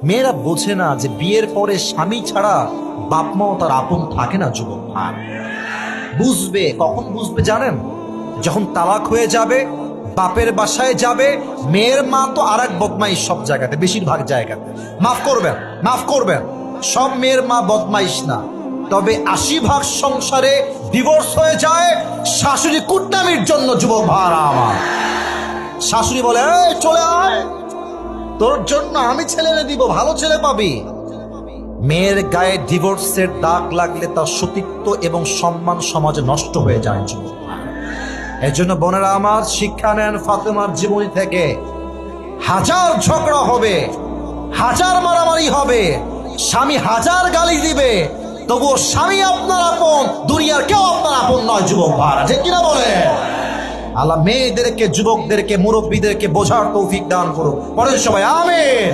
মেয়েরা বোঝে না যে বিয়ের পরে স্বামী ছাড়া বাপ মাও তার আপন থাকে না যুবক। আর বুঝবে কখন বুঝবে জানেন? যখন তালাক হয়ে যাবে, বাপের বাসায় যাবে, মেয়ের মা তো আর এক বদমাইশ সব জায়গাতে, বেশিরভাগ জায়গাতে। মাফ করবেন, মাফ করবেন, সব মেয়ের মা বদমাইশ না, তবে ৮০ ভাগ সংসারে ডিভোর্স হয়ে যায় শাশুড়ি কুটনামির জন্য। যুবক ভাড়া আমার, শাশুড়ি বলে এই চলে আয়, তোর জন্য আমি ছেলে এনে দিব, ভালো ছেলে পাবি। মেয়ের গায়ে ডিভোর্সের দাগ লাগলে তার সতীত্ব এবং সম্মান সমাজে নষ্ট হয়ে যায় যুবক। এর জন্য বোনেরা আমার, শিক্ষা নেন ফাতেমার জীবনী থেকে। হাজার ঝগড়া হবে, হাজার মারামারি হবে, স্বামী হাজার গালি দিবে, তবুও স্বামী আপনার আপন, দুনিয়ার কেউ আপনার আপন নয় যুবক ভাড়া, ঠিক কিনা বলে? আল্লাহ মেয়েদেরকে, যুবকদেরকে, মুরব্বীদেরকে বোঝার তৌফিক দান করুক। পড়েন সবাই আমিন।